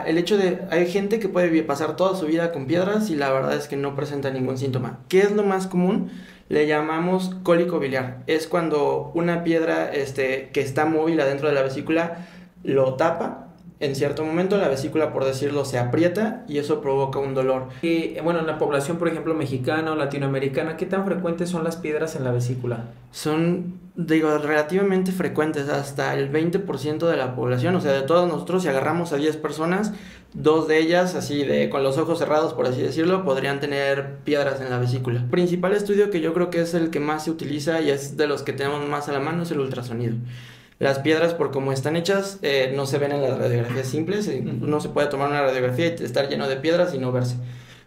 el hecho de, hay gente que puede pasar toda su vida con piedras y la verdad es que no presenta ningún síntoma. ¿Qué es lo más común? Le llamamos cólico biliar. Es cuando una piedra que está móvil adentro de la vesícula lo tapa. En cierto momento la vesícula, por decirlo, se aprieta y eso provoca un dolor. Y bueno, en la población, por ejemplo, mexicana o latinoamericana, ¿qué tan frecuentes son las piedras en la vesícula? Son, digo, relativamente frecuentes, hasta el 20% de la población, o sea, de todos nosotros, si agarramos a 10 personas, dos de ellas, así de con los ojos cerrados, por así decirlo, podrían tener piedras en la vesícula. El principal estudio que yo creo que es el que más se utiliza y es de los que tenemos más a la mano es el ultrasonido. Las piedras, por cómo están hechas, no se ven en las radiografías simples. No se puede tomar una radiografía y estar lleno de piedras y no verse.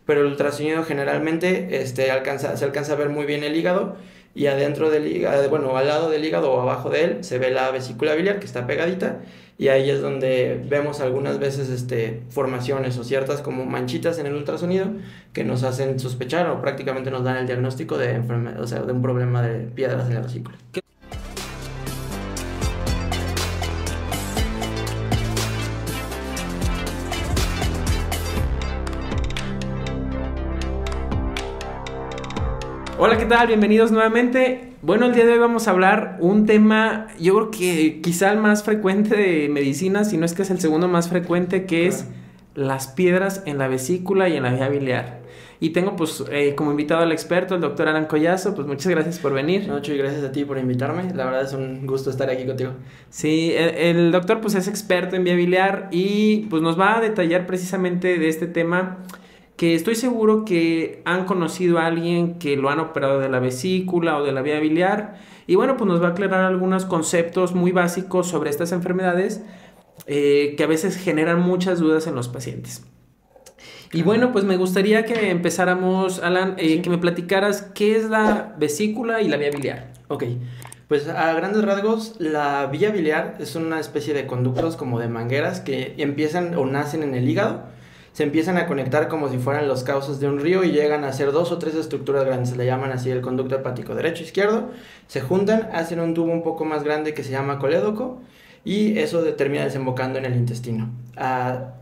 Pero el ultrasonido generalmente se alcanza a ver muy bien el hígado y adentro del hígado, bueno, al lado del hígado o abajo de él, se ve la vesícula biliar que está pegadita y ahí es donde vemos algunas veces formaciones o ciertas como manchitas en el ultrasonido que nos hacen sospechar o prácticamente nos dan el diagnóstico de enfermedad, o sea, de un problema de piedras en la vesícula. Hola, ¿qué tal? Bienvenidos nuevamente. Bueno, el día de hoy vamos a hablar un tema, yo creo que quizá el más frecuente de medicina, si no es que es el segundo más frecuente, que es las piedras en la vesícula y en la vía biliar. Y tengo pues como invitado al experto, el doctor Alan Collazo. Pues muchas gracias por venir. No, Chuy, gracias a ti por invitarme. La verdad es un gusto estar aquí contigo. Sí, el doctor pues es experto en vía biliar y pues nos va a detallar precisamente de este tema, que estoy seguro que han conocido a alguien que lo han operado de la vesícula o de la vía biliar. Y bueno, pues nos va a aclarar algunos conceptos muy básicos sobre estas enfermedades que a veces generan muchas dudas en los pacientes. Y bueno, pues me gustaría que empezáramos, Alan, Sí. que me platicaras qué es la vesícula y la vía biliar. Ok, pues a grandes rasgos, la vía biliar es una especie de conductos como de mangueras que empiezan o nacen en el hígado. Se empiezan a conectar como si fueran los cauces de un río y llegan a ser 2 o 3 estructuras grandes. Se le llaman así el conducto hepático derecho-izquierdo. Se juntan, hacen un tubo un poco más grande que se llama colédoco y eso termina desembocando en el intestino. A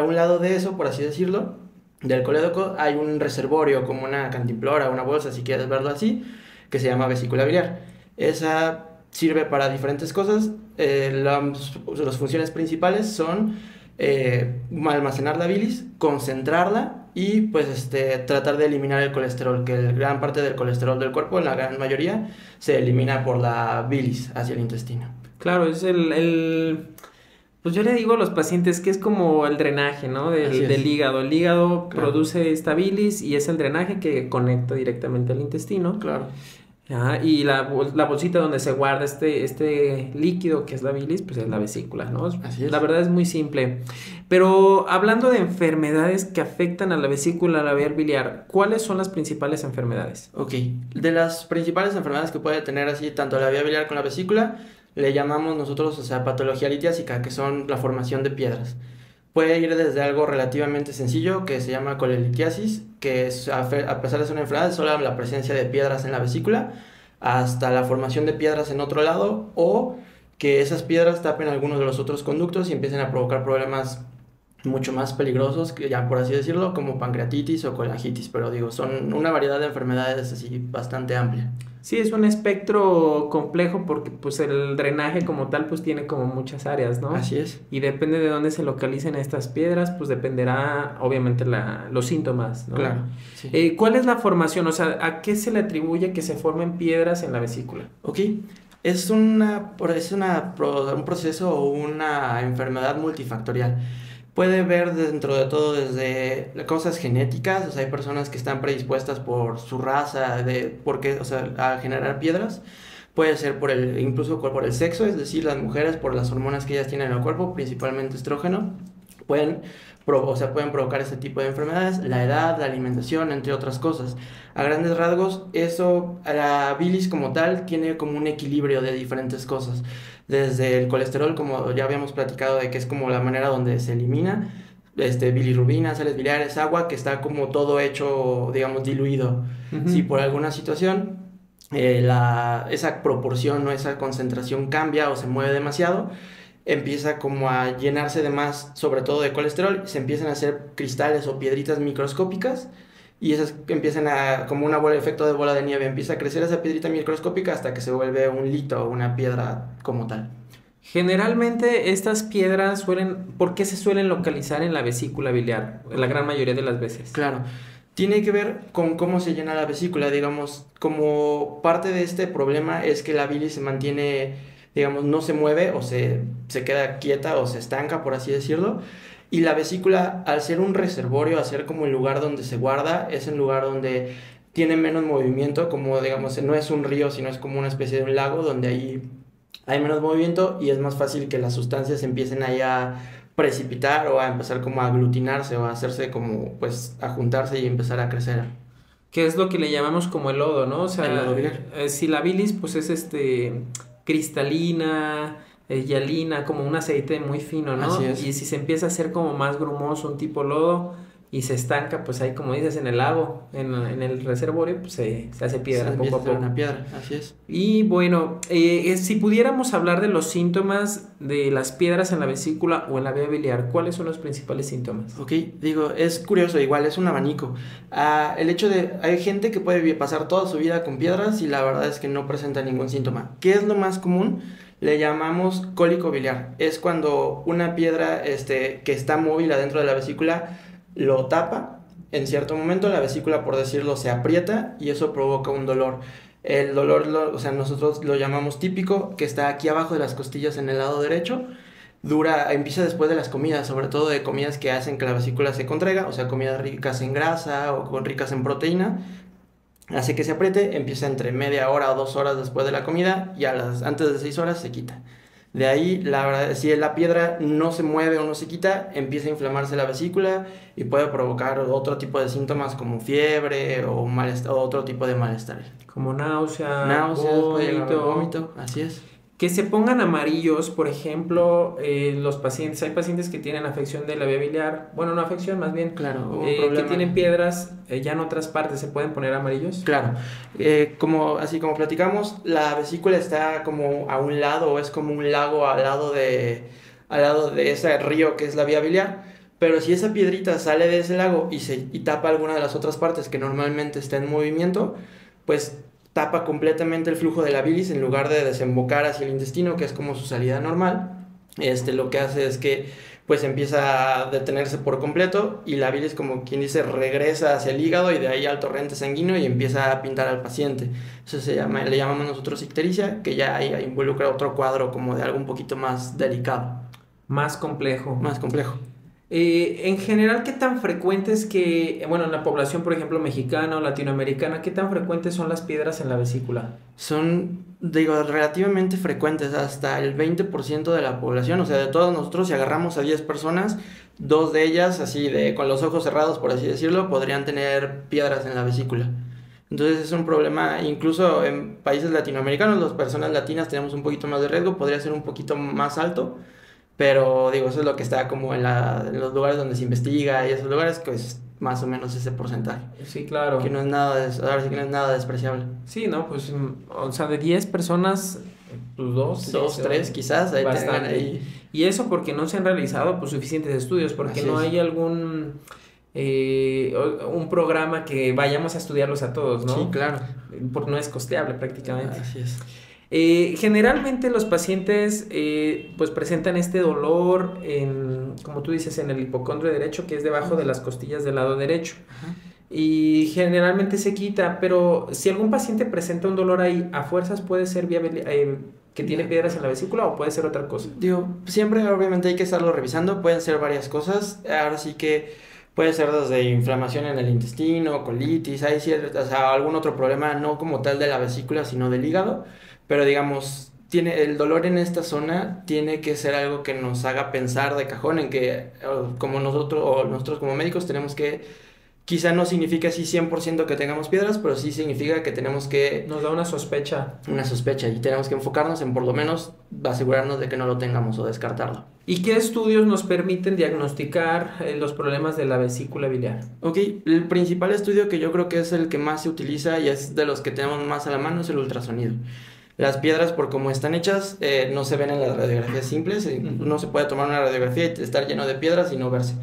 un lado de eso, por así decirlo, del colédoco hay un reservorio como una cantimplora, una bolsa, si quieres verlo así, que se llama vesícula biliar. Esa sirve para diferentes cosas. Las funciones principales son almacenar la bilis, concentrarla y pues tratar de eliminar el colesterol, que gran parte del colesterol del cuerpo, la gran mayoría, se elimina por la bilis hacia el intestino. Claro, es pues yo le digo a los pacientes que es como el drenaje, ¿no? Del hígado. El hígado Claro. produce esta bilis y es el drenaje que conecta directamente al intestino. Claro. Y la bolsita donde se guarda este líquido que es la bilis, pues es la vesícula, ¿no? Así es. La verdad es muy simple. Pero hablando de enfermedades que afectan a la vesícula, a la vía biliar, ¿cuáles son las principales enfermedades? Ok, de las principales enfermedades que puede tener así tanto la vía biliar como la vesícula, le llamamos nosotros, o sea, patología litiásica, que son la formación de piedras. Puede ir desde algo relativamente sencillo, que se llama colelitiasis, que es, a pesar de ser una enfermedad, es solo la presencia de piedras en la vesícula, hasta la formación de piedras en otro lado, o que esas piedras tapen algunos de los otros conductos y empiecen a provocar problemas mucho más peligrosos, que ya por así decirlo, como pancreatitis o colangitis, pero digo, son una variedad de enfermedades así bastante amplia. Sí, es un espectro complejo porque pues el drenaje como tal pues tiene como muchas áreas, ¿no? Así es. Y depende de dónde se localicen estas piedras, pues dependerá obviamente los síntomas, ¿no? Claro, sí. ¿Cuál es la formación? O sea, ¿a qué se le atribuye que se formen piedras en la vesícula? Ok, es un proceso o una enfermedad multifactorial. Puede ver dentro de todo desde cosas genéticas, o sea, hay personas que están predispuestas por su raza, o sea, a generar piedras. Puede ser incluso por el sexo, es decir, las mujeres por las hormonas que ellas tienen en el cuerpo, principalmente estrógeno, pueden provocar este tipo de enfermedades, la edad, la alimentación, entre otras cosas. A grandes rasgos, la bilis como tal tiene como un equilibrio de diferentes cosas. Desde el colesterol, como ya habíamos platicado, de que es como la manera donde se elimina, bilirrubina, sales biliares, agua, que está como todo hecho, digamos, diluido. Si por alguna situación esa proporción o esa concentración cambia o se mueve demasiado, empieza como a llenarse de más, sobre todo de colesterol, se empiezan a hacer cristales o piedritas microscópicas y esas empiezan a, como una bola, efecto de bola de nieve, empieza a crecer esa piedrita microscópica hasta que se vuelve un lito o una piedra como tal. Generalmente estas piedras ¿por qué se suelen localizar en la vesícula biliar? La gran mayoría de las veces. Claro, tiene que ver con cómo se llena la vesícula, digamos, como parte de este problema es que la bilis se mantiene, digamos, no se mueve o se queda quieta o se estanca, por así decirlo, y la vesícula, al ser un reservorio, al ser como el lugar donde se guarda, es el lugar donde tiene menos movimiento, como digamos, no es un río, sino es como una especie de un lago donde ahí hay menos movimiento y es más fácil que las sustancias empiecen ahí a precipitar o a empezar como a aglutinarse o a hacerse como pues a juntarse y empezar a crecer. Que es lo que le llamamos como el lodo, ¿no? O El sea, lodo biliar. si la bilis pues es cristalina, hialina, como un aceite muy fino, ¿no? Así es. Y si se empieza a hacer como más grumoso, un tipo lodo, y se estanca, pues ahí como dices, en el lago, en el reservorio, pues se hace piedra Se poco empieza a a hacer poco. una piedra, así es. Y bueno, si pudiéramos hablar de los síntomas de las piedras en la vesícula o en la vía biliar, ¿cuáles son los principales síntomas? Ok, digo, es curioso, igual es un abanico. El hecho de, hay gente que puede pasar toda su vida con piedras y la verdad es que no presenta ningún síntoma. ¿Qué es lo más común? Le llamamos cólico biliar. Es cuando una piedra que está móvil adentro de la vesícula lo tapa. En cierto momento la vesícula, por decirlo, se aprieta y eso provoca un dolor. El dolor, o sea, nosotros lo llamamos típico, que está aquí abajo de las costillas en el lado derecho. Empieza después de las comidas, sobre todo de comidas que hacen que la vesícula se contraiga, o sea, comidas ricas en grasa o ricas en proteína. Hace que se apriete, empieza entre media hora o 2 horas después de la comida y antes de 6 horas se quita. De ahí, la verdad, si la piedra no se mueve o no se quita, empieza a inflamarse la vesícula y puede provocar otro tipo de síntomas como fiebre o, malestar, o otro tipo de malestar. Como náuseas, Náuseas, puede llegar al vómito. vómito, así es. Que se pongan amarillos, por ejemplo, los pacientes, hay pacientes que tienen afección de la vía biliar, bueno, no afección, más bien, Claro, un que problema. tienen piedras, ya en otras partes se pueden poner amarillos. Claro, así como platicamos, la vesícula está como a un lado, o es como un lago al lado de ese río que es la vía biliar, pero si esa piedrita sale de ese lago y tapa alguna de las otras partes que normalmente está en movimiento, pues tapa completamente el flujo de la bilis en lugar de desembocar hacia el intestino, que es como su salida normal. Lo que hace es que pues empieza a detenerse por completo y la bilis, como quien dice, regresa hacia el hígado y de ahí al torrente sanguíneo y empieza a pintar al paciente. Eso le llamamos nosotros ictericia, que ya ahí involucra otro cuadro como de algo un poquito más delicado, Más complejo. más complejo. En general, ¿qué tan frecuentes bueno, en la población, por ejemplo, mexicana o latinoamericana, qué tan frecuentes son las piedras en la vesícula? Son, digo, relativamente frecuentes, hasta el 20% de la población, o sea, de todos nosotros, si agarramos a 10 personas, 2 de ellas, así con los ojos cerrados, por así decirlo, podrían tener piedras en la vesícula. Entonces es un problema, incluso en países latinoamericanos, las personas latinas tenemos un poquito más de riesgo, podría ser un poquito más alto, pero digo, eso es lo que está como en los lugares donde se investiga y esos lugares, pues más o menos ese porcentaje. Sí, claro. Que no es nada, ahora sí que no es nada despreciable. Sí, no, pues, o sea, de 10 personas, pues 2, 2, 3 quizás, ahí bastante. tengan ahí. Y eso porque no se han realizado pues suficientes estudios, porque Así no es. hay algún un programa que vayamos a estudiarlos a todos, ¿no? Sí, claro. Porque no es costeable prácticamente. Así es. Generalmente los pacientes pues presentan este dolor como tú dices, en el hipocondrio derecho, que es debajo de las costillas del lado derecho. Ajá. Y generalmente se quita, pero si algún paciente presenta un dolor ahí, a fuerzas puede ser que tiene piedras en la vesícula o puede ser otra cosa. Digo, siempre obviamente hay que estarlo revisando, pueden ser varias cosas, ahora sí que puede ser desde inflamación en el intestino, colitis, hay o sea, algún otro problema, no como tal de la vesícula, sino del hígado, pero digamos, el dolor en esta zona tiene que ser algo que nos haga pensar de cajón en que como nosotros como médicos tenemos que, quizá no significa así 100% que tengamos piedras, pero sí significa que tenemos que... Nos da una sospecha. Una sospecha y tenemos que enfocarnos en por lo menos asegurarnos de que no lo tengamos o descartarlo. ¿Y qué estudios nos permiten diagnosticar los problemas de la vesícula biliar? Ok, el principal estudio que yo creo que es el que más se utiliza y es de los que tenemos más a la mano es el ultrasonido. Las piedras, por cómo están hechas, no se ven en las radiografías simples. No se puede tomar una radiografía y estar lleno de piedras y no verse.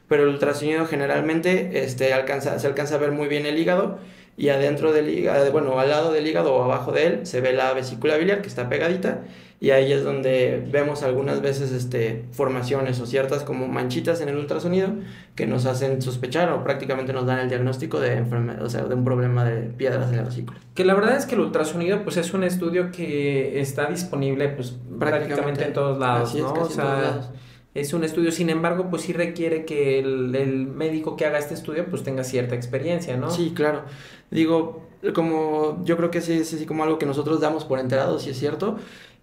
Pero el ultrasonido generalmente se alcanza a ver muy bien el hígado, y adentro del hígado, bueno, al lado del hígado o abajo de él, se ve la vesícula biliar que está pegadita, y ahí es donde vemos algunas veces formaciones o ciertas como manchitas en el ultrasonido que nos hacen sospechar o prácticamente nos dan el diagnóstico de enfermedad, o sea, de un problema de piedras en la vesícula. Que la verdad es que el ultrasonido pues es un estudio que está disponible pues prácticamente en todos lados, así es, ¿no? casi O en sea, todos lados. es un estudio, sin embargo, pues sí requiere que el médico que haga este estudio pues tenga cierta experiencia, ¿no? Sí, claro. Digo, como yo creo que sí es así como algo que nosotros damos por enterados, si es cierto.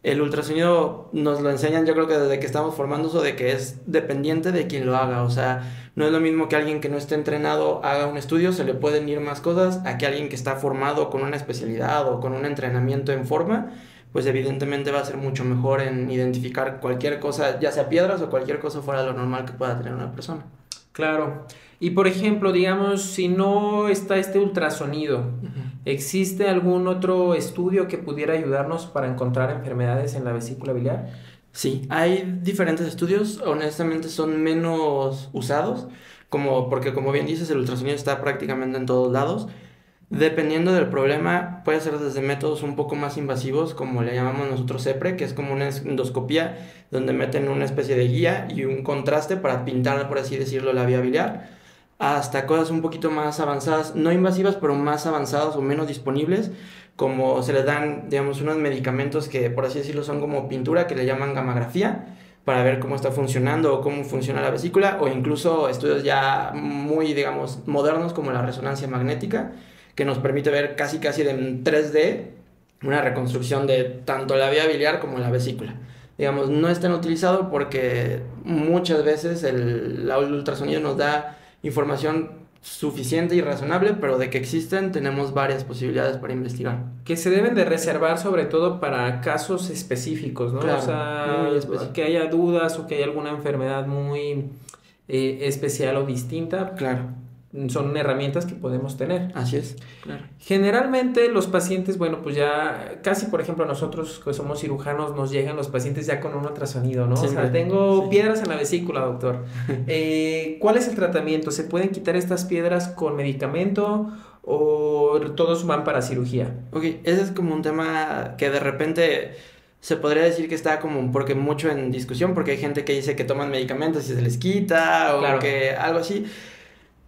El ultrasonido nos lo enseñan, yo creo que desde que estamos formándonos, o de que es dependiente de quien lo haga. O sea, no es lo mismo que alguien que no esté entrenado haga un estudio, se le pueden ir más cosas, a que alguien que está formado con una especialidad o con un entrenamiento en forma, pues evidentemente va a ser mucho mejor en identificar cualquier cosa, ya sea piedras o cualquier cosa fuera de lo normal que pueda tener una persona. Claro. Y por ejemplo, digamos, si no está este ultrasonido, ¿existe algún otro estudio que pudiera ayudarnos para encontrar enfermedades en la vesícula biliar? Sí, hay diferentes estudios, honestamente son menos usados, porque como bien dices, el ultrasonido está prácticamente en todos lados. Dependiendo del problema, puede ser desde métodos un poco más invasivos, como le llamamos nosotros EPRE, que es como una endoscopía, donde meten una especie de guía y un contraste para pintar, por así decirlo, la vía biliar, hasta cosas un poquito más avanzadas, no invasivas, pero más avanzadas o menos disponibles, como se les dan, digamos, unos medicamentos que, por así decirlo, son como pintura, que le llaman gamografía, para ver cómo está funcionando o cómo funciona la vesícula, o incluso estudios ya muy, digamos, modernos, como la resonancia magnética, que nos permite ver casi en 3D una reconstrucción de tanto la vía biliar como la vesícula. Digamos, no es tan utilizado porque muchas veces el ultrasonido nos da información suficiente y razonable, pero de que existen tenemos varias posibilidades para investigar. Que se deben de reservar sobre todo para casos específicos, ¿no? Claro, O sea, muy específico. que haya dudas o que haya alguna enfermedad muy especial o distinta. Claro, Son herramientas que podemos tener. así es, claro. Generalmente los pacientes, bueno, pues ya casi, por ejemplo, nosotros que somos cirujanos, nos llegan los pacientes ya con un ultrasonido, ¿no? Siempre. O sea, tengo Sí. piedras en la vesícula, doctor. ¿Cuál es el tratamiento? ¿Se pueden quitar estas piedras con medicamento o todos van para cirugía? Ok, ese es como un tema que de repente se podría decir que está como porque mucho en discusión, porque hay gente que dice que toman medicamentos y se les quita, o Claro. que algo así.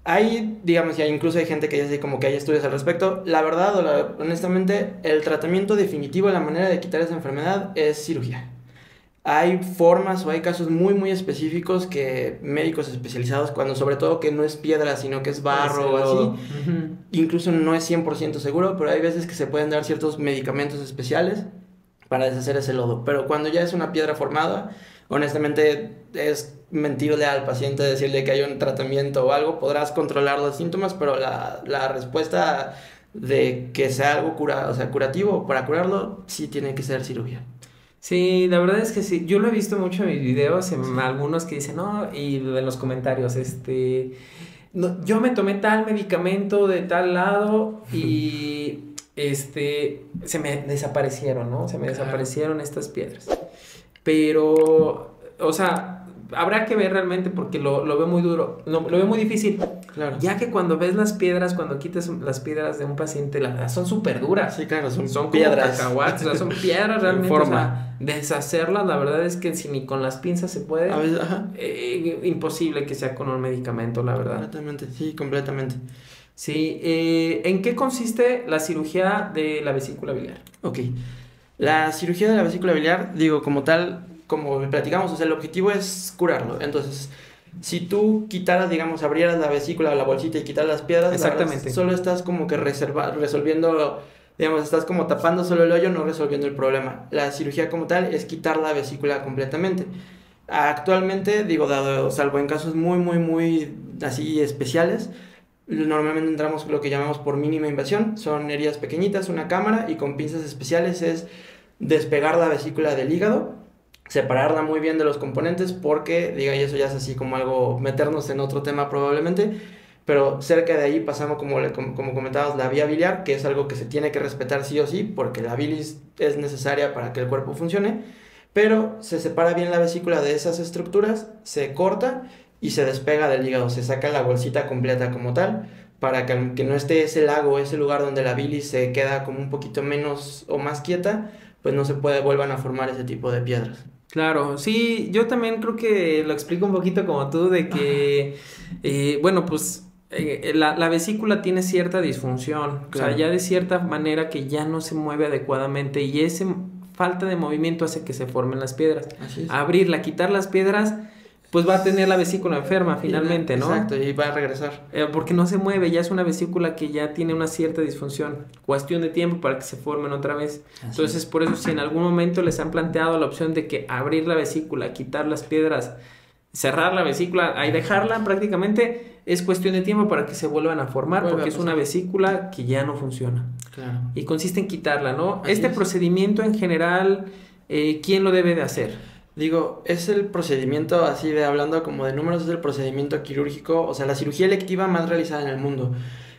Hay, digamos, incluso hay gente que dice como que hay estudios al respecto. La verdad, honestamente, el tratamiento definitivo, la manera de quitar esa enfermedad es cirugía. Hay formas o hay casos muy específicos que médicos especializados, cuando sobre todo que no es piedra, sino que es barro o así, Ujú. incluso no es 100% seguro, pero hay veces que se pueden dar ciertos medicamentos especiales para deshacer ese lodo. Pero cuando ya es una piedra formada, honestamente es mentirle al paciente, decirle que hay un tratamiento o algo. Podrás controlar los síntomas, pero la respuesta de que sea algo o sea, curativo para curarlo, sí tiene que ser cirugía. Sí, la verdad es que sí. Yo lo he visto mucho en mis videos, en algunos que dicen, no, y en los comentarios, no, yo me tomé tal medicamento de tal lado y se me desaparecieron, ¿no? Se me Claro. desaparecieron estas piedras. Pero, o sea, habrá que ver realmente porque lo veo muy duro, no, lo veo muy difícil. Claro. Ya que cuando ves las piedras, cuando quitas las piedras de un paciente, la verdad son súper duras. Sí, claro, son Son piedras. como cacahuates, o sea, son piedras En realmente. forma. O sea, deshacerlas, la verdad es que si ni con las pinzas se puede, A veces, ajá. imposible que sea con un medicamento, la verdad. Completamente, sí, completamente. Sí, ¿en qué consiste la cirugía de la vesícula biliar? Ok. La cirugía de la vesícula biliar, digo, como tal, como platicamos, o sea, el objetivo es curarlo. Entonces, si tú quitaras, digamos, abrieras la vesícula o la bolsita y quitaras las piedras, la verdad, Exactamente. solo estás como que resolviendo, digamos, estás como tapando solo el hoyo, no resolviendo el problema. La cirugía como tal es quitar la vesícula completamente. Actualmente, digo, salvo en casos muy así especiales, normalmente entramos lo que llamamos por mínima invasión. Son heridas pequeñitas, una cámara, y con pinzas especiales es despegar la vesícula del hígado, separarla muy bien de los componentes, porque, diga, y eso ya es así como algo, meternos en otro tema probablemente, pero cerca de ahí pasamos, como comentábamos, la vía biliar, que es algo que se tiene que respetar sí o sí, porque la bilis es necesaria para que el cuerpo funcione, pero se separa bien la vesícula de esas estructuras, se corta y se despega del hígado, se saca la bolsita completa como tal, para que aunque no esté ese lago, ese lugar donde la bilis se queda como un poquito menos o más quieta, pues no se vuelvan a formar ese tipo de piedras. Claro, sí, yo también creo que lo explico un poquito como tú, de que, bueno, pues la vesícula tiene cierta disfunción, o sea, Claro. ya de cierta manera que ya no se mueve adecuadamente y esa falta de movimiento hace que se formen las piedras. Así es. Abrirla, quitar las piedras, pues va a tener la vesícula enferma finalmente, ¿no? Exacto, y va a regresar. Porque no se mueve, ya es una vesícula que ya tiene una cierta disfunción. Cuestión de tiempo para que se formen otra vez. Así Entonces, es. por eso, si en algún momento les han planteado la opción de que abrir la vesícula, quitar las piedras, cerrar la vesícula, ahí dejarla prácticamente, es cuestión de tiempo para que se vuelvan a formar, Vuelve porque a es una pasar. vesícula que ya no funciona. Claro. Y consiste en quitarla, ¿no? Así Este es. procedimiento en general, ¿quién lo debe de hacer? Digo, es el procedimiento, así de hablando como de números, es el procedimiento quirúrgico, o sea, la cirugía electiva más realizada en el mundo.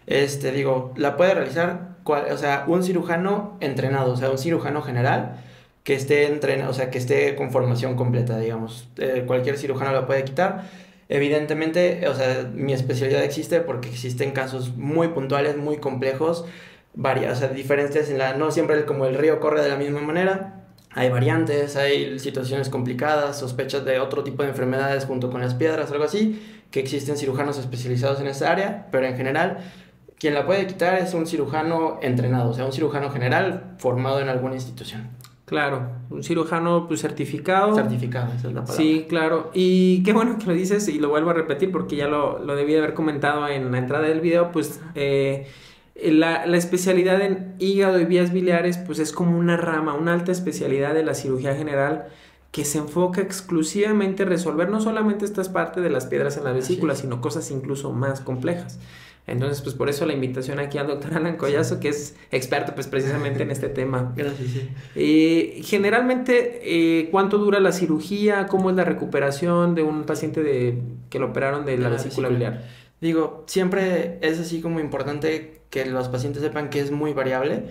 Digo, la puede realizar, o sea, un cirujano entrenado, o sea, un cirujano general que esté entrenado, o sea, que esté con formación completa, digamos. Cualquier cirujano la puede quitar. Evidentemente, o sea, mi especialidad existe porque existen casos muy puntuales, muy complejos, varias, o sea, diferencias no siempre como el río corre de la misma manera. Hay variantes, hay situaciones complicadas, sospechas de otro tipo de enfermedades junto con las piedras, algo así, que existen cirujanos especializados en esa área, pero en general, quien la puede quitar es un cirujano entrenado, o sea, un cirujano general formado en alguna institución. Claro, un cirujano pues certificado. Certificado, esa es la palabra. Sí, claro. Y qué bueno que lo dices y lo vuelvo a repetir porque ya lo debí de haber comentado en la entrada del video, pues la especialidad en hígado y vías biliares pues es como una rama, una alta especialidad de la cirugía general que se enfoca exclusivamente en resolver no solamente estas partes de las piedras en la vesícula, sino cosas incluso más complejas. Entonces, pues por eso la invitación aquí al doctor Alan Collazo, que es experto pues precisamente en este tema. Gracias, sí. Generalmente, ¿cuánto dura la cirugía? ¿Cómo es la recuperación de un paciente que lo operaron de la vesícula biliar? Digo, siempre es así como importante que los pacientes sepan que es muy variable.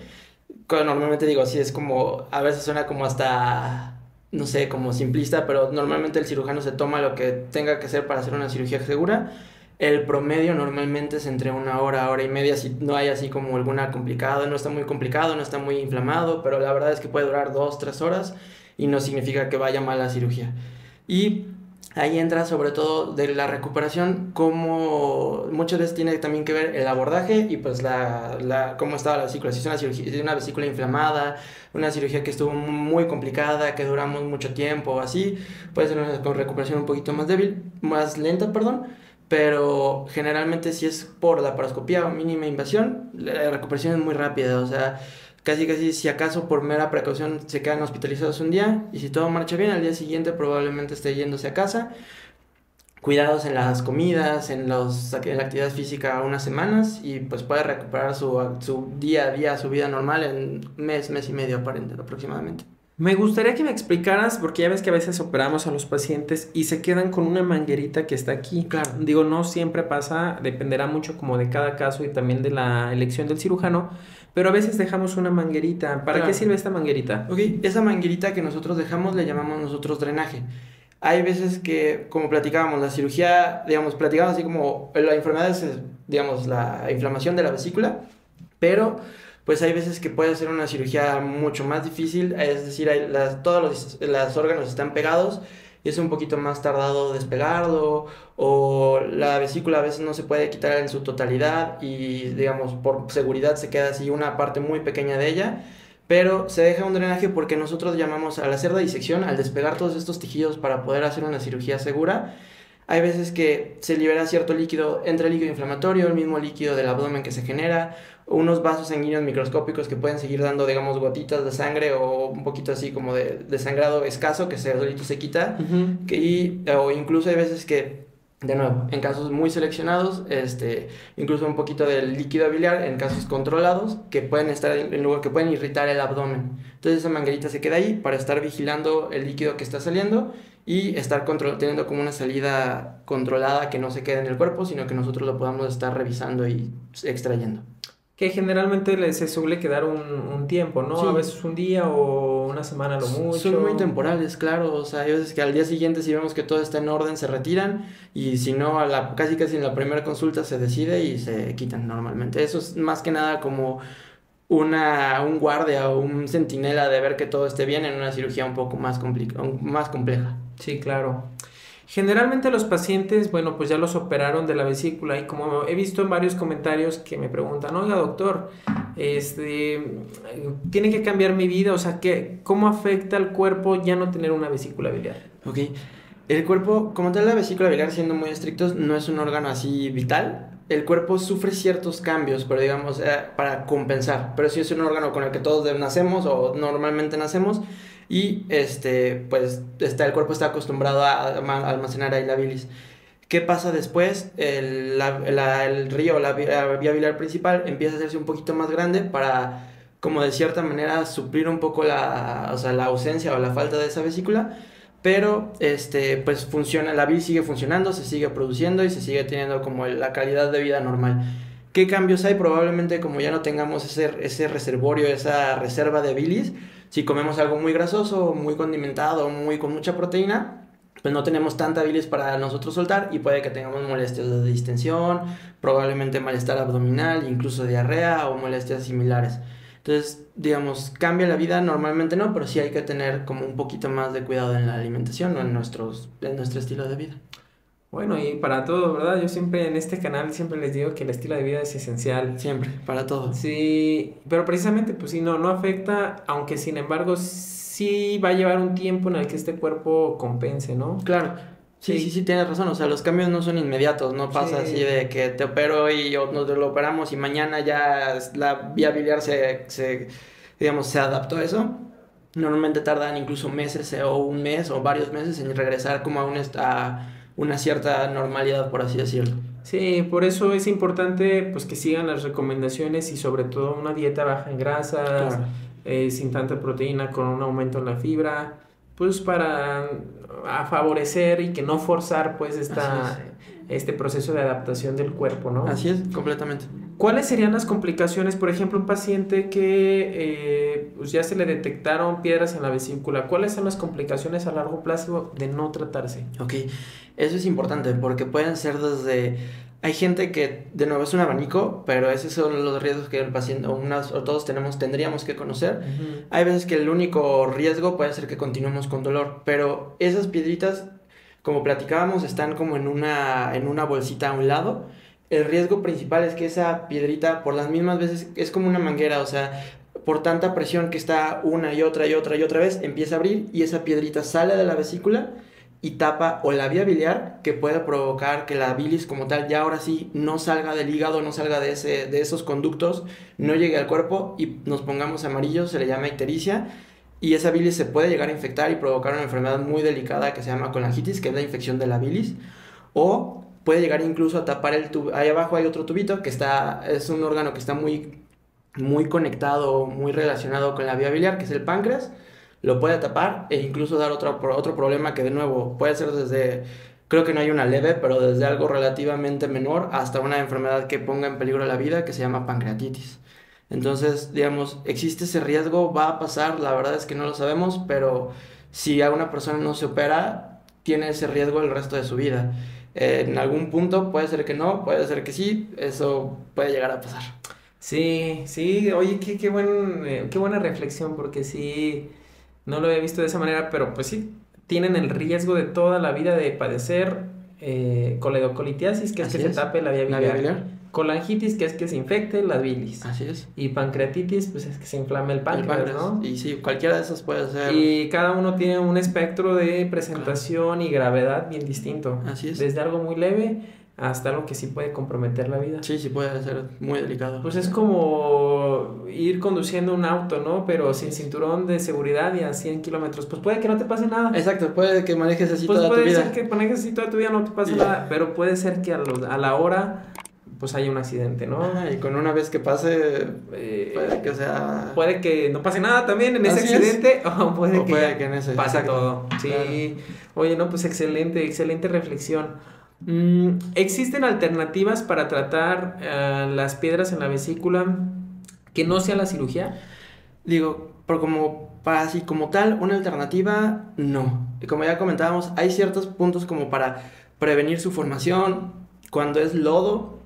Normalmente digo, así es como, a veces suena como hasta, no sé, como simplista, pero normalmente el cirujano se toma lo que tenga que hacer para hacer una cirugía segura. El promedio normalmente es entre 1 hora, hora y media, si no hay así como alguna complicada, no está muy complicado, no está muy inflamado, pero la verdad es que puede durar 2, 3 horas y no significa que vaya mal la cirugía. Y ahí entra sobre todo de la recuperación, como muchas veces tiene también que ver el abordaje y pues cómo estaba la vesícula. Si es una cirugía, si es una vesícula inflamada, una cirugía que estuvo muy complicada, que duramos mucho tiempo, así, puede ser una recuperación un poquito más débil, más lenta, perdón. Pero generalmente si es por la laparoscopía o mínima invasión, la recuperación es muy rápida, o sea, casi si acaso por mera precaución se quedan hospitalizados un día y si todo marcha bien, al día siguiente probablemente esté yéndose a casa. Cuidados en las comidas, en la actividad física unas semanas y pues puede recuperar su día a día, su vida normal en mes y medio aproximadamente. Me gustaría que me explicaras, porque ya ves que a veces operamos a los pacientes y se quedan con una manguerita que está aquí. Claro. Digo, no siempre pasa, dependerá mucho como de cada caso y también de la elección del cirujano, pero a veces dejamos una manguerita. ¿Para qué sirve esta manguerita? Ok, esa manguerita que nosotros dejamos le llamamos nosotros drenaje. Hay veces que, como platicábamos, la cirugía, digamos, platicábamos así como la enfermedad es, digamos, la inflamación de la vesícula, pero pues hay veces que puede ser una cirugía mucho más difícil, es decir, todos los órganos están pegados y es un poquito más tardado despegarlo, o la vesícula a veces no se puede quitar en su totalidad y, digamos, por seguridad se queda así una parte muy pequeña de ella, pero se deja un drenaje porque nosotros llamamos, al hacer la disección, al despegar todos estos tejidos para poder hacer una cirugía segura, hay veces que se libera cierto líquido, entre el líquido inflamatorio, el mismo líquido del abdomen que se genera, unos vasos sanguíneos microscópicos que pueden seguir dando, digamos, gotitas de sangre o un poquito así como de sangrado escaso que solito se quita, o incluso hay veces que, de nuevo, en casos muy seleccionados, incluso un poquito del líquido biliar en casos controlados que pueden estar en lugar que pueden irritar el abdomen. Entonces esa manguerita se queda ahí para estar vigilando el líquido que está saliendo y estar teniendo como una salida controlada que no se quede en el cuerpo, sino que nosotros lo podamos estar revisando y extrayendo. Que generalmente se suele quedar un tiempo, ¿no? Sí. A veces un día o una semana lo mucho. Son muy temporales, claro. O sea, hay veces que al día siguiente, si vemos que todo está en orden, se retiran. Y si no, casi en la primera consulta se decide y se quitan normalmente. Eso es más que nada como un guardia o un centinela de ver que todo esté bien en una cirugía un poco más compleja. Sí, claro. Generalmente los pacientes, bueno, pues ya los operaron de la vesícula y como he visto en varios comentarios que me preguntan, oiga doctor, tiene que cambiar mi vida, o sea, ¿cómo afecta al cuerpo ya no tener una vesícula biliar? Ok, el cuerpo, como tal la vesícula biliar, siendo muy estrictos, no es un órgano así vital. El cuerpo sufre ciertos cambios, pero digamos, para compensar, pero sí es un órgano con el que todos nacemos o normalmente nacemos. Y pues el cuerpo está acostumbrado a almacenar ahí la bilis. ¿Qué pasa después? El río, la vía biliar principal empieza a hacerse un poquito más grande para, como de cierta manera, suplir un poco la ausencia o la falta de esa vesícula. Pero pues funciona, la bilis sigue funcionando, se sigue produciendo y se sigue teniendo como la calidad de vida normal. ¿Qué cambios hay? Probablemente como ya no tengamos ese reservorio, esa reserva de bilis, si comemos algo muy grasoso, muy condimentado, con mucha proteína, pues no tenemos tanta bilis para nosotros soltar y puede que tengamos molestias de distensión, probablemente malestar abdominal, incluso diarrea o molestias similares. Entonces, digamos, ¿cambia la vida? Normalmente no, pero sí hay que tener como un poquito más de cuidado en la alimentación o en nuestro estilo de vida. Bueno, y para todo, ¿verdad? Yo siempre en este canal siempre les digo que el estilo de vida es esencial. Siempre, para todo. Sí, pero precisamente, pues sí, no afecta, aunque sin embargo sí va a llevar un tiempo en el que este cuerpo compense, ¿no? Claro, sí, tienes razón, o sea, los cambios no son inmediatos, no pasa así de que te opero y nos lo operamos y mañana ya la vía biliar se adaptó a eso. Normalmente tardan incluso meses o un mes o varios meses en regresar como a una cierta normalidad, por así decirlo. Sí, por eso es importante pues que sigan las recomendaciones y sobre todo una dieta baja en grasas, Claro. Sin tanta proteína, con un aumento en la fibra, pues para favorecer y que no forzar pues este proceso de adaptación del cuerpo, ¿no? Así es, completamente. ¿Cuáles serían las complicaciones? Por ejemplo, un paciente que pues ya se le detectaron piedras en la vesícula. ¿Cuáles son las complicaciones a largo plazo de no tratarse? Ok, eso es importante porque pueden ser Hay gente que, de nuevo, es un abanico, pero esos son los riesgos que el paciente o todos tendríamos que conocer. Uh-huh. Hay veces que el único riesgo puede ser que continuemos con dolor, pero esas piedritas, como platicábamos, están como en una bolsita a un lado. El riesgo principal es que esa piedrita, por las mismas veces, es como una manguera, o sea, por tanta presión que está una y otra vez, empieza a abrir y esa piedrita sale de la vesícula y tapa o la vía biliar, que puede provocar que la bilis como tal ya ahora sí no salga del hígado, no salga de esos conductos, no llegue al cuerpo y nos pongamos amarillos, se le llama ictericia, y esa bilis se puede llegar a infectar y provocar una enfermedad muy delicada que se llama colangitis, que es la infección de la bilis, o puede llegar incluso a tapar el tubo. Ahí abajo hay otro tubito que es un órgano que está muy, muy conectado, muy relacionado con la vía biliar, que es el páncreas. Lo puede tapar e incluso dar otro problema que, de nuevo, puede ser creo que no hay una leve, pero desde algo relativamente menor hasta una enfermedad que ponga en peligro la vida, que se llama pancreatitis. Entonces, digamos, existe ese riesgo, va a pasar, la verdad es que no lo sabemos, pero si a una persona no se opera, tiene ese riesgo el resto de su vida. En algún punto puede ser que no, puede ser que sí, eso puede llegar a pasar. Sí, oye, qué buena reflexión, porque sí, no lo había visto de esa manera, pero pues sí, tienen el riesgo de toda la vida de padecer coledocolitiasis, que es que se tape la vía biliar. Colangitis, que es que se infecte la bilis. Así es. Y pancreatitis, pues es que se inflame el páncreas, ¿no? Y sí, cualquiera de esos puede ser. Y cada uno tiene un espectro de presentación y gravedad bien distinto. Así es. Desde algo muy leve hasta algo que sí puede comprometer la vida. Sí, puede ser muy delicado. Pues es como ir conduciendo un auto, ¿no? Pero sin cinturón de seguridad y a 100 kilómetros. Pues puede que no te pase nada. Exacto, puede que manejes así toda tu vida. Pues puede ser que manejes así toda tu vida, no te pase nada. Pero puede ser que a la hora pues haya un accidente, ¿no? Y con una vez que pase, puede que no pase nada también en ese accidente, o puede que en ese pase todo. Sí. Claro. Oye, no, pues excelente, excelente reflexión. ¿Existen alternativas para tratar las piedras en la vesícula que no sea la cirugía? Digo, pero para así como tal, una alternativa, no. Y como ya comentábamos, hay ciertos puntos como para prevenir su formación, cuando es lodo,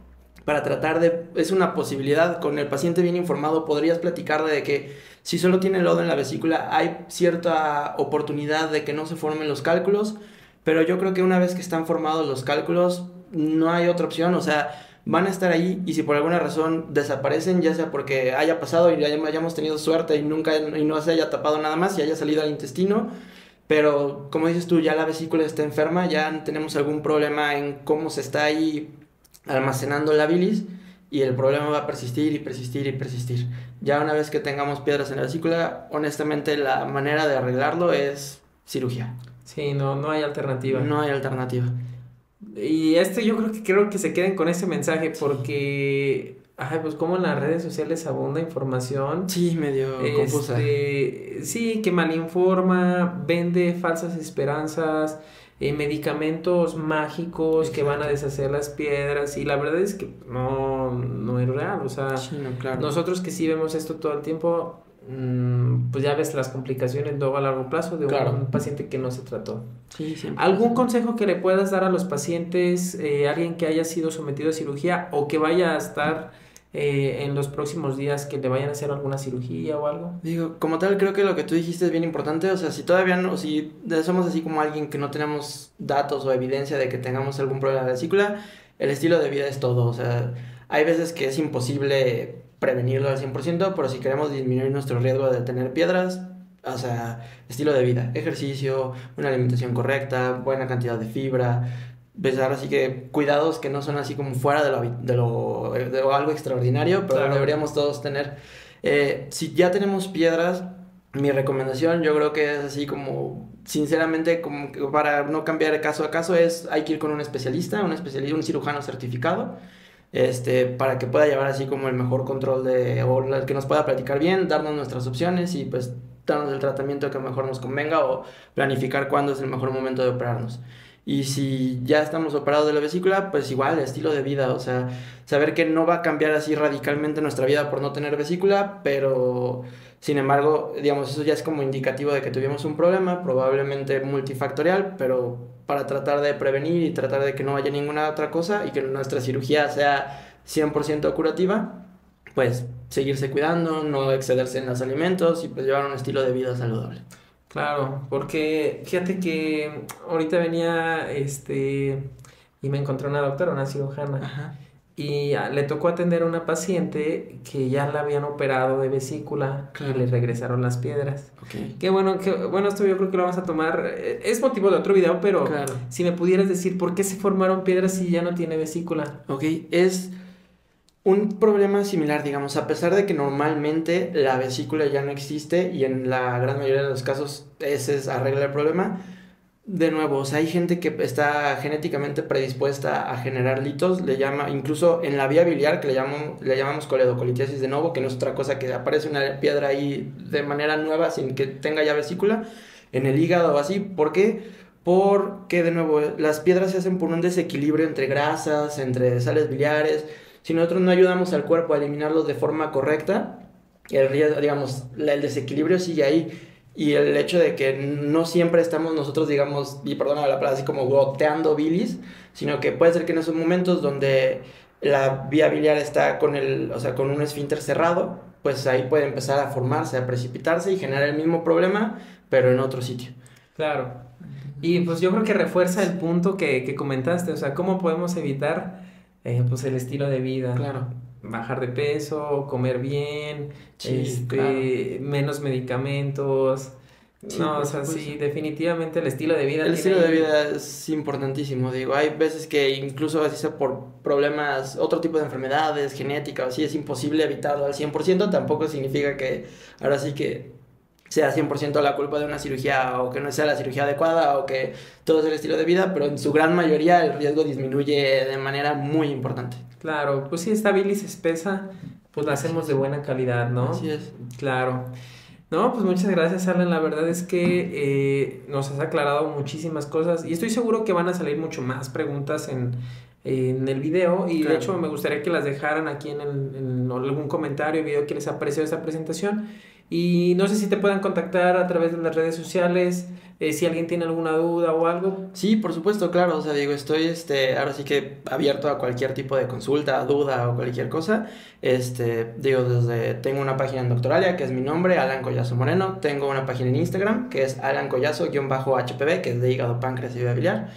para tratar de, es una posibilidad, con el paciente bien informado podrías platicarle de que si solo tiene lodo en la vesícula hay cierta oportunidad de que no se formen los cálculos, pero yo creo que una vez que están formados los cálculos, no hay otra opción, o sea, van a estar ahí y si por alguna razón desaparecen, ya sea porque haya pasado y hayamos tenido suerte y nunca y no se haya tapado nada más y haya salido al intestino, pero como dices tú, ya la vesícula está enferma, ya tenemos algún problema en cómo se está ahí almacenando la bilis y el problema va a persistir y persistir y persistir. Ya una vez que tengamos piedras en la vesícula, honestamente la manera de arreglarlo es cirugía. Sí, no, no hay alternativa. No hay alternativa. Y yo creo que se queden con ese mensaje porque, ay, pues como en las redes sociales abunda información. Sí, medio confusa. Sí, que malinforma, vende falsas esperanzas, medicamentos mágicos que van a deshacer las piedras y la verdad es que no es real, o sea, Sí, no, claro. nosotros que sí vemos esto todo el tiempo, pues ya ves las complicaciones luego a largo plazo de Claro. un paciente que no se trató. Sí, siempre. ¿Algún consejo que le puedas dar a los pacientes, alguien que haya sido sometido a cirugía o que vaya a estar en los próximos días que le vayan a hacer alguna cirugía o algo? Digo, como tal, creo que lo que tú dijiste es bien importante. O sea, si todavía no, si somos así como alguien que no tenemos datos o evidencia de que tengamos algún problema de la vesícula, el estilo de vida es todo. O sea, hay veces que es imposible prevenirlo al 100%, pero si queremos disminuir nuestro riesgo de tener piedras, o sea, estilo de vida, ejercicio, una alimentación correcta, buena cantidad de fibra, pues ahora sí que cuidados que no son así como fuera de lo algo extraordinario, pero Claro. deberíamos todos tener. Si ya tenemos piedras, mi recomendación yo creo que es así como, sinceramente, como que para no cambiar de caso a caso, hay que ir con un especialista, un cirujano certificado, para que pueda llevar así como el mejor control que nos pueda platicar bien, darnos nuestras opciones y pues darnos el tratamiento que mejor nos convenga o planificar cuándo es el mejor momento de operarnos. Y si ya estamos operados de la vesícula, pues igual, estilo de vida, o sea, saber que no va a cambiar así radicalmente nuestra vida por no tener vesícula, pero sin embargo, digamos, eso ya es como indicativo de que tuvimos un problema, probablemente multifactorial, pero para tratar de prevenir y tratar de que no haya ninguna otra cosa y que nuestra cirugía sea 100% curativa, pues seguirse cuidando, no excederse en los alimentos y pues llevar un estilo de vida saludable. Claro, porque fíjate que ahorita venía y me encontré una doctora, una cirujana, Ajá, y le tocó atender a una paciente que ya la habían operado de vesícula y claro. le regresaron las piedras. Ok. Qué bueno, esto yo creo que lo vamos a tomar. Es motivo de otro video, pero Claro. si me pudieras decir por qué se formaron piedras si ya no tiene vesícula. Ok, es un problema similar, digamos, a pesar de que normalmente la vesícula ya no existe y en la gran mayoría de los casos ese es arregla el problema. De nuevo, o sea, hay gente que está genéticamente predispuesta a generar litos, incluso en la vía biliar, que le llamamos coledocolitiasis de novo, que no es otra cosa que aparece una piedra ahí de manera nueva sin que tenga ya vesícula, en el hígado o así. ¿Por qué? Porque, de nuevo, las piedras se hacen por un desequilibrio entre grasas, entre sales biliares. Si nosotros no ayudamos al cuerpo a eliminarlos de forma correcta, digamos, el desequilibrio sigue ahí. Y el hecho de que no siempre estamos nosotros, digamos, y perdona la palabra, así como goteando bilis, sino que puede ser que en esos momentos donde la vía biliar está o sea, con un esfínter cerrado, pues ahí puede empezar a formarse, a precipitarse y generar el mismo problema, pero en otro sitio. Claro. Y pues yo creo que refuerza el punto que comentaste, o sea, cómo podemos evitar pues el estilo de vida. Claro. Bajar de peso, comer bien, Sí, claro. menos medicamentos. Sí, No, por o sea, supuesto. sí, definitivamente el estilo de vida El tiene estilo de ahí- vida es importantísimo, digo, hay veces que incluso así sea por problemas, otro tipo de enfermedades, genética, o así es imposible evitarlo al 100%, tampoco significa que ahora sí que sea 100% la culpa de una cirugía o que no sea la cirugía adecuada o que todo es el estilo de vida, pero en su gran mayoría el riesgo disminuye de manera muy importante. Claro, pues si esta bilis espesa, pues la hacemos de buena calidad, ¿no? Así es. Claro. No, pues muchas gracias, Alan. La verdad es que nos has aclarado muchísimas cosas y estoy seguro que van a salir mucho más preguntas en el video y de hecho me gustaría que las dejaran aquí en algún comentario, video que les ha parecido esta presentación y no sé si te puedan contactar a través de las redes sociales, si alguien tiene alguna duda o algo. Sí, por supuesto, claro, o sea, digo, estoy, ahora sí que abierto a cualquier tipo de consulta, duda o cualquier cosa, digo, tengo una página en Doctoralia, que es mi nombre, Alan Collazo Moreno, tengo una página en Instagram, que es Alan Collazo-HPV, que es de hígado, páncreas y vía biliar,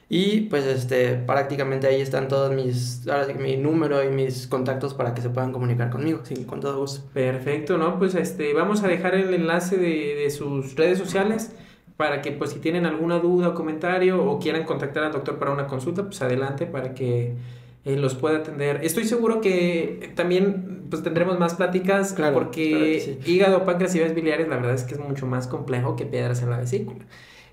y pues, prácticamente ahí están todos ahora sí que mi número y mis contactos para que se puedan comunicar conmigo, sí, con todo gusto. Perfecto, ¿no? Pues, vamos a dejar el enlace de sus redes sociales, para que pues si tienen alguna duda o comentario o quieran contactar al doctor para una consulta, pues adelante para que los pueda atender. Estoy seguro que también pues tendremos más pláticas, Claro, porque claro que sí. hígado, páncreas y vías biliares la verdad es que es mucho más complejo que piedras en la vesícula.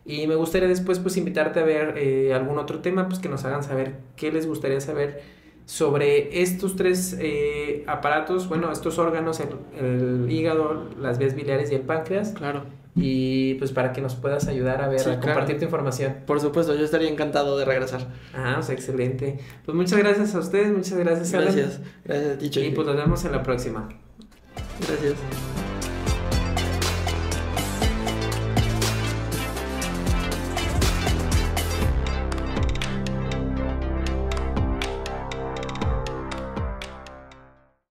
Y me gustaría después pues invitarte a ver algún otro tema, pues que nos hagan saber qué les gustaría saber sobre estos tres aparatos, bueno, estos órganos, el hígado, las vías biliares y el páncreas. Claro. Y pues para que nos puedas ayudar a ver, Sí, a compartir claro. tu información. Por supuesto, yo estaría encantado de regresar. Ah, pues excelente. Pues muchas gracias a ustedes, muchas gracias, Alan. Gracias, gracias a ti, Y pues nos vemos en la próxima. Gracias.